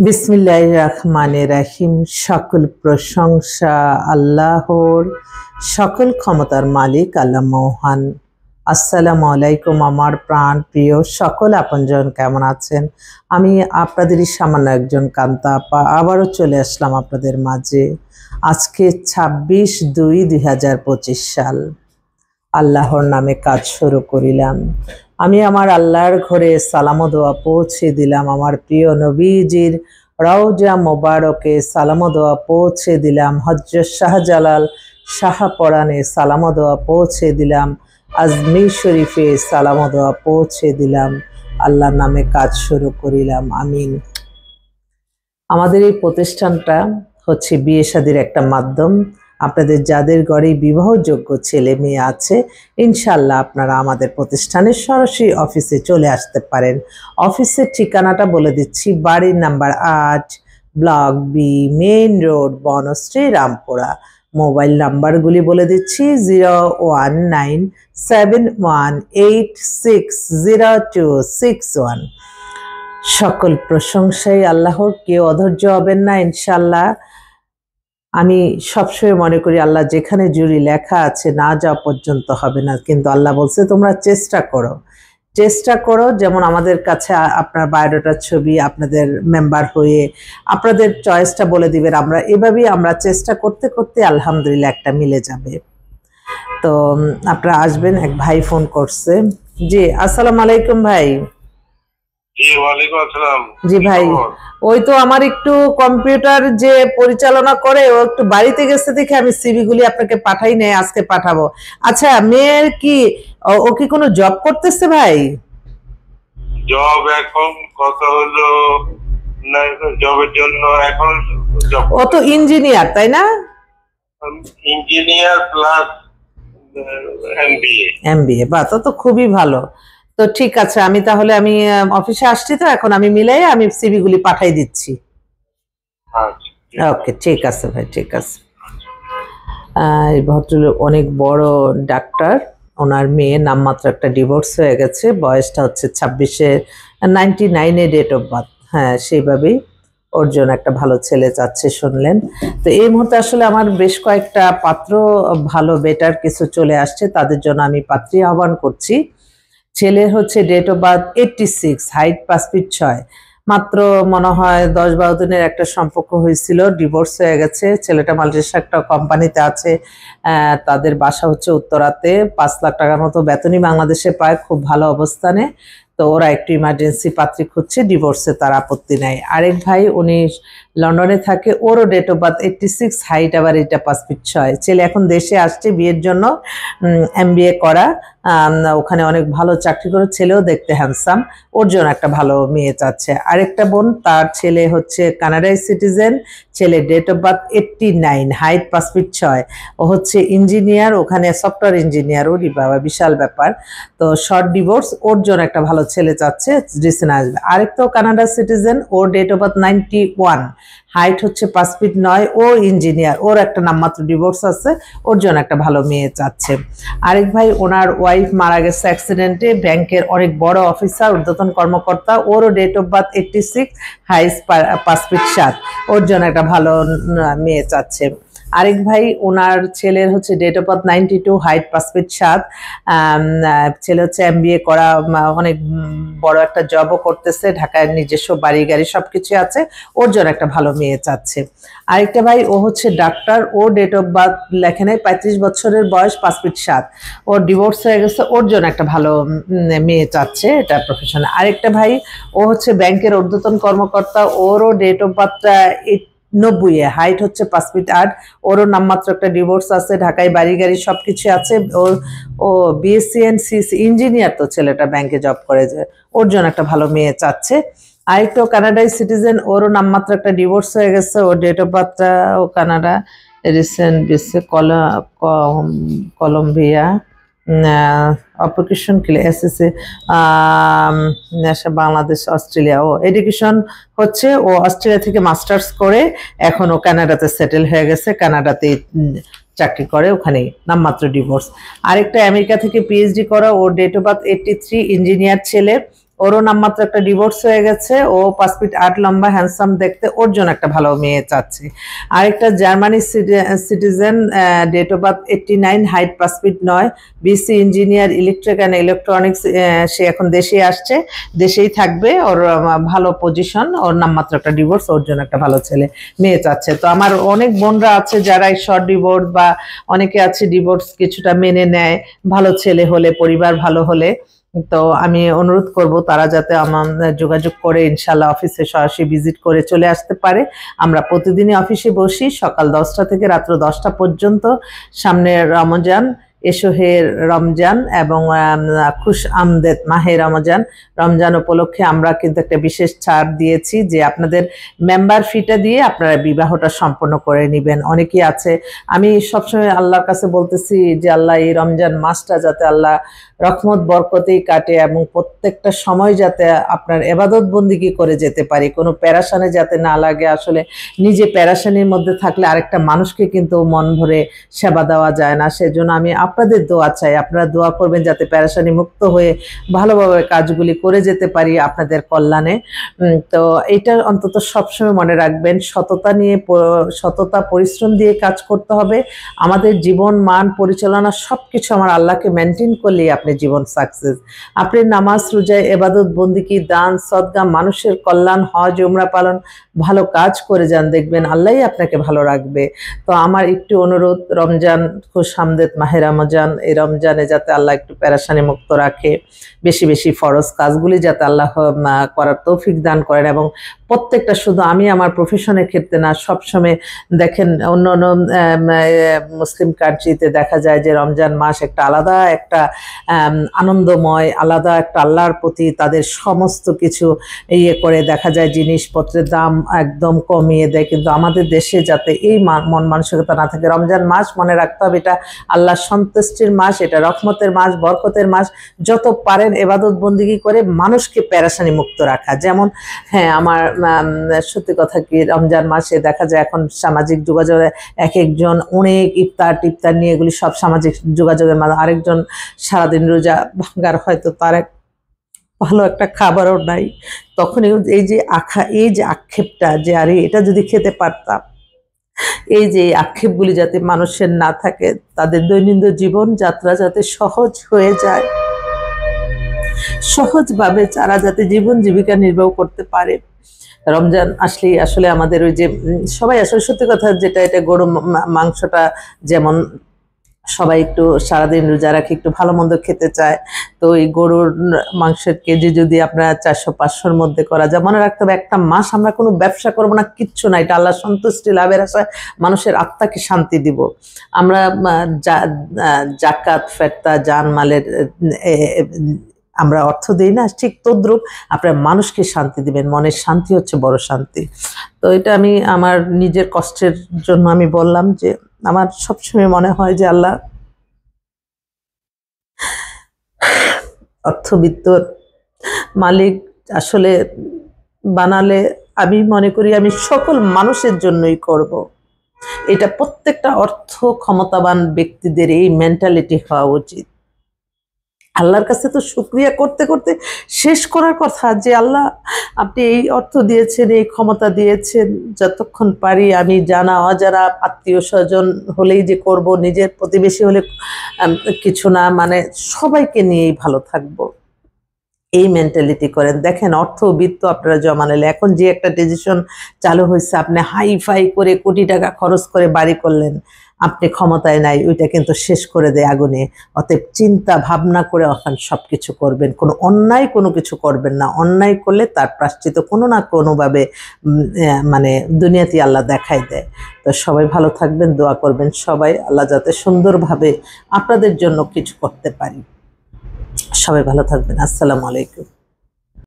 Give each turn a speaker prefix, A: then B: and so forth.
A: বিসমিল্লাহির রহমানির রহিম। সকল প্রশংসা আল্লাহর, সকল ক্ষমতার মালিক আল্লাহ মহান। আসসালামু আলাইকুম আমার প্রাণ প্রিয় সকল আপনজন, কেমন আছেন? আমি আপনাদেরই সামান্য একজন কান্তা আপা আবারও চলে আসলাম আপনাদের মাঝে। আজকে 26/2/2025 সাল। আল্লাহর নামে কাজ শুরু করিলাম। আমি আমার আল্লাহর ঘরে সালাম ও দোয়া পৌঁছে দিলাম। আমার প্রিয় নবীজির রওজা মোবারকে সালাম ও দোয়া পৌঁছে দিলাম। হযরত শাহজালাল শাহপরানে সালাম ও দোয়া পৌঁছে দিলাম। আজমির শরীফে সালাম ও দোয়া পৌঁছে দিলাম। আল্লাহর নামে কাজ শুরু করিলাম। আমিন। আমাদের এই প্রতিষ্ঠানটা হচ্ছে বিয়ে শাদীর একটা মাধ্যম। আপনাদের যাদের ঘরে বিবাহযোগ্য ছেলে মেয়ে আছে, ইনশাল্লাহ আপনারা আমাদের প্রতিষ্ঠানের সরাসরি অফিসে চলে আসতে পারেন। অফিসের ঠিকানাটা বলে দিচ্ছি, বাড়ির number 8, block B, main road, Banasree, Rampura. Mobile নাম্বারগুলি বলে দিচ্ছি 01971860261। সকল প্রশংসাই আল্লাহর, কেউ অধৈর্য হবেন না ইনশাল্লাহ। আমি সবসময় মনে করি আল্লাহ যেখানে জুরি লেখা আছে না যাওয়া পর্যন্ত হবে না, কিন্তু আল্লাহ বলছে তোমরা চেষ্টা করো। যেমন আমাদের কাছে আপনার বায়োডাটার ছবি, আপনাদের মেম্বার হয়ে আপনাদের চয়েসটা বলে দিবেন। এভাবেই আমরা চেষ্টা করতে করতে আলহামদুলিল্লাহ একটা মিলে যাবে। তো আপনারা আসবেন। এক ভাই ফোন করছে। জি, আসসালামু আলাইকুম ভাই। জি ভাই, ওই তো আমার একটু কম্পিউটার যে পরিচালনা করে ও একটু বাড়িতে গেছে দেখে আমি সিভি গুলি আপনাকে পাঠাই নাই, আজকে পাঠাবো। আচ্ছা, মেয়ের কি ও কি কোনো জব করতেছে ভাই?
B: জব এখন কথা হলো না, জবের জন্য এখন
A: ও তো ইঞ্জিনিয়ার, তাই না?
B: Engineer plus
A: MBA. বাহ, তো খুবই ভালো। তো ঠিক আছে, আমি তাহলে আমি অফিসে আসছি, তো এখন আমি মিলাই আমি সিভি গুলি পাঠাই দিচ্ছি। ওকে, ঠিক আছে ভাই, ঠিক আছে। এই ভদ্রলোক অনেক বড় ডাক্তার। ওনার মেয়ে নামমাত্র একটা ডিভোর্স হয়ে গেছে। বয়সটা হচ্ছে 99 ডেট অফ বার্থ। হ্যাঁ, সেইভাবেই ওর জন্য একটা ভালো ছেলে চাচ্ছে শুনলেন। তো এই মুহূর্তে আসলে আমার বেশ কয়েকটা পাত্র ভালো বেটার কিছু চলে আসছে, তাদের জন্য আমি পাত্রী আহ্বান করছি। ছেলের হচ্ছে date of birth 86, height 5 feet 6। মাত্র মনে হয় 10-12 দিনের একটা সম্পর্ক হয়েছিল, ডিভোর্স হয়ে গেছে। ছেলেটা মালয়েশিয়া একটা কোম্পানিতে আছে। তাদের বাসা হচ্ছে উত্তরাতে। 5 লাখ টাকার মতো বেতনই বাংলাদেশে পায়, খুব ভালো অবস্থানে। তো ওরা একটু ইমার্জেন্সি পাত্রী খুঁজছে, ডিভোর্সে তার আপত্তি নাই। আরেক ভাই উনি লন্ডনে থাকে, ওরও ডেট অফ বার্থ 86, হাইট আবার এটা 5 ফিট 6। ছেলে এখন দেশে আসছে বিয়ের জন্য, এমবিএ করা, ওখানে অনেক ভালো চাকরি করে। ছেলেও দেখতে হ্যান্ডসাম, ওর জন্য একটা ভালো মেয়ে চাচ্ছে। আরেকটা বোন, তার ছেলে হচ্ছে কানাডায় সিটিজেন। ছেলে date of birth 89, height 5 feet 6। ও হচ্ছে ইঞ্জিনিয়ার, ওখানে সফটওয়্যার ইঞ্জিনিয়ার। ওরই বাবা, বিশাল ব্যাপার। তো শর্ট ডিভোর্স, ওর জন্য একটা ভালো ছেলে চাচ্ছে, রিসেন্ট আসবে। আরেকটাও কানাডা সিটিজেন, ওর ডেট অফ বার্থ 91, হাইট হচ্ছে 5 ফিট 9। ও ইঞ্জিনিয়ার, ওর একটা নামমাত্র ডিভোর্স আছে, ওর জন্য একটা ভালো মেয়ে চাচ্ছে। আরেক ভাই, ওনার ওয়াইফ মারা গেছে অ্যাক্সিডেন্টে, ব্যাংকের অনেক বড় অফিসার, ঊর্ধ্বতন কর্মকর্তা। ওরও date of birth 86, height 5 feet 7। ওর জন্য একটা ভালো মেয়ে চাচ্ছে। আরেক ভাই, ওনার ছেলের হচ্ছে date of birth 92, height 5 feet 7। ছেলে হচ্ছে এমবিএ করা, অনেক বড় একটা জবও করতেছে, ঢাকায় নিজস্ব বাড়ি গাড়ি সবকিছু আছে। ওর জন্য একটা ভালো মেয়ে চাচ্ছে। আরেকটা ভাই, ও হচ্ছে ডাক্তার, ও ডেট অফ বার্থ লেখে নাই, 35 বছরের বয়স, 5 ফিট 7। ওর ডিভোর্স হয়ে গেছে, ওর জন্য একটা ভালো মেয়ে চাচ্ছে, এটা প্রফেশনাল। আরেকটা ভাই, ও হচ্ছে ব্যাংকের ঊর্ধ্বতন কর্মকর্তা, ওরও ডেট অফ বার্থটা 90, হাইট হচ্ছে 5 ফিট 8। ওরও নামমাত্র একটা ডিভোর্স আছে, ঢাকায় বাড়ি গাড়ি সবকিছু আছে। ও বিএসসি এন্ড সিএসসি ইঞ্জিনিয়ার, তো ছেলেটা ব্যাংকে জব করে, যে ওর জন্য একটা ভালো মেয়ে চাচ্ছে। আরেকটাও কানাডায় সিটিজেন, ওরও নামমাত্র একটা ডিভোর্স হয়ে গেছে। ওর ডেট অফ বার্থটা ও Canada, recent BC Columbia, operation SSC, Bangladesh, Australia. ও এডুকেশন হচ্ছে, ও অস্ট্রেলিয়া থেকে মাস্টার্স করে এখন ও কানাডাতে সেটেল হয়ে গেছে, কানাডাতে চাকরি করে, ওখানে নামমাত্র ডিভোর্স। আরেকটা আমেরিকা থেকে পিএইচডি করা, ওর ডেট অফ বার্থ 83, ইঞ্জিনিয়ার ছেলে। ওরও নামমাত্র একটা ডিভোর্স হয়ে গেছে, ও 5 ফিট 8 লম্বা, হ্যান্ডসাম দেখতে, ওর জন্য একটা ভালো মেয়ে চাচ্ছে। আরেকটা Germany citizen, date of birth 89, height 5 feet 9, B C engineer electric and electronics, সে এখন দেশে আসছে, দেশেই থাকবে, ওর ভালো পজিশন, ওর নামমাত্র একটা ডিভোর্স, ওর জন্য একটা ভালো ছেলে মেয়ে চাচ্ছে। তো আমার অনেক বোনরা আছে যারা এই শর্ট ডিভোর্স বা অনেকে আছে ডিভোর্স কিছুটা মেনে নেয় ভালো ছেলে হলে, পরিবার ভালো হলে। তো আমি অনুরোধ করব তারা যাতে আমার যোগাযোগ করে ইনশাল্লাহ অফিসে সরাসরি ভিজিট করে চলে আসতে পারে। আমরা প্রতিদিনই অফিসে বসি সকাল 10টা থেকে রাত্র 10টা পর্যন্ত। সামনে রমজান, এসো হে রমজান এবং খুশ আমদেদ মাহে রমজান। রমজান উপলক্ষে আমরা কিন্তু একটা বিশেষ ছাড় দিয়েছি যে আপনাদের মেম্বার ফিটা দিয়ে আপনারা বিবাহটা সম্পন্ন করে নেবেন। অনেকেই আছে, আমি সবসময় আল্লাহর কাছে বলতেছি যে আল্লাহ এই রমজান মাসটা যাতে আল্লাহ রহমত বরকতেই কাটে এবং প্রত্যেকটা সময় যাতে আপনার এবাদত বন্দিগি করে যেতে পারি, কোনো প্যারাশানে যাতে না লাগে। আসলে নিজে প্যারাশানির মধ্যে থাকলে আরেকটা মানুষকে কিন্তু মন ভরে সেবা দেওয়া যায় না। সেজন্য আমি আপনাদের দোয়া চাই, আপনারা দোয়া করবেন যাতে প্যারাশানি মুক্ত হয়ে ভালোভাবে কাজগুলি করে যেতে পারি আপনাদের কল্যাণে। তো এটা অন্তত সবসময় মনে রাখবেন, সততা পরিশ্রম দিয়ে কাজ করতে হবে। আমাদের জীবন মান পরিচালনা সবকিছু আমার আল্লাহকে মেনটেন করলেই আপনি জীবন সাকসেস। আপনি নামাজ রোজা ইবাদত বন্দিগি দান সদকা মানুষের কল্যাণ হজ উমরা পালন ভালো কাজ করে যান, দেখবেন আল্লাহই আপনাকে ভালো রাখবে। তো আমার একটু অনুরোধ, রমজান খুশ আমদেদ মাহে রমজান, এই রমজানে যাতে আল্লাহ একটু প্যারাশানি মুক্ত রাখে, বেশি বেশি ফরজ কাজগুলি যাতে আল্লাহ করার তৌফিক দান করেন। এবং প্রত্যেকটা, শুধু আমি আমার প্রফেশনের ক্ষেত্রে না, সবসময় দেখেন অন্য অন্য মুসলিম কান্ট্রিতে দেখা যায় যে রমজান মাস একটা আলাদা একটা আনন্দময়, আলাদা একটা আল্লাহর প্রতি তাদের সমস্ত কিছু ইয়ে করে, দেখা যায় জিনিসপত্রের দাম একদম কমিয়ে দেয়। কিন্তু আমাদের দেশে যাতে এই মন মানসিকতা না থাকে। রমজান মাস মনে রাখতে হবে এটা আল্লাহর সন্তুষ্টির মাস, এটা রহমতের মাস, বরকতের মাস। যত পারেন এবাদত বন্দিগি করে মানুষকে প্যারাশানি মুক্ত রাখা। যেমন হ্যাঁ, আমার সত্যি কথা কি, রমজান মাসে দেখা যায় এখন সামাজিক যোগাযোগে এক একজন অনেক ইফতার টিফতার নিয়ে, এগুলি সব সামাজিক যোগাযোগের মাধ্যমে। আরেকজন সারাদিন রোজা ভাঙ্গার, হয়তো তার ভালো একটা খাবারও নাই, তখন এই যে আক্ষেপটা যে আরে এটা যদি খেতে পারতাম, এই যে আক্ষেপগুলি যাতে মানুষের না থাকে, তাদের দৈনন্দিন জীবন যাত্রা যাতে সহজ হয়ে যায়, সহজভাবে তারা যাতে জীবন জীবিকা নির্বাহ করতে পারে। রমজান আসলেই আসলে আমাদের ওই যে সবাই আসলে সত্যি কথা যেটা, এটা গরু মাংসটা যেমন সবাই একটু সারাদিন রোজা রাখে, একটু ভালো মন্দ খেতে চায়। তো এই গরুর মাংসের কেজি যদি আপনার 400-500-র মধ্যে করা যায়, মনে রাখতে হবে একটা মাস আমরা কোনো ব্যবসা করবো না, কিচ্ছু না, এটা আল্লাহ সন্তুষ্টি লাভের আশায় মানুষের আত্মাকে শান্তি দিব। আমরা জাকাত ফেরতা জানমালের আমরা অর্থ দিই না, ঠিক তদ্রূপ আপনার মানুষকে শান্তি দিবেন। মনের শান্তি হচ্ছে বড় শান্তি। তো এটা আমি আমার নিজের কষ্টের জন্য আমি বললাম যে আমার সবসময় মনে হয় যে আল্লাহ অর্থবিত্তর মালিক আসলে বানালে আমি মনে করি আমি সকল মানুষের জন্যই করব। এটা প্রত্যেকটা অর্থ ক্ষমতাবান ব্যক্তিদের এই মেন্টালিটি হওয়া উচিত। আল্লাহর কাছে তো শুকরিয়া করতে করতে শেষ করার কথা যে আল্লাহ আপনি এই অর্থ দিয়েছেন, এই ক্ষমতা দিয়েছেন, যতক্ষণ পারি আমি জানা অজানা আত্মীয় স্বজন হলেই যে করব, নিজের প্রতিবেশী হলে কিছু না, মানে সবাইকে নিয়েই ভালো থাকবো, এই মেন্টালিটি করেন। দেখেন অর্থবিত্ত আপনারা জমা নিলে, এখন যে একটা ডিসিশন চালু হয়েছে, আপনি হাই ফাই করে কোটি টাকা খরচ করে বাড়ি করলেন, আপনি ক্ষমতায় নাই, ওইটা কিন্তু শেষ করে দেয় আগুনে। অতএব চিন্তা ভাবনা করে এখন সব কিছু করবেন, কোনো অন্যায় কোনো কিছু করবেন না। অন্যায় করলে তার প্রায়শ্চিত্ত কোনো না কোনোভাবে মানে দুনিয়াতে আল্লাহ দেখাই দেয়। তো সবাই ভালো থাকবেন, দোয়া করবেন সবাই, আল্লাহ যাতে সুন্দরভাবে আপনাদের জন্য কিছু করতে পারি। সবাই ভালো থাকবেন। আসসালামু আলাইকুম।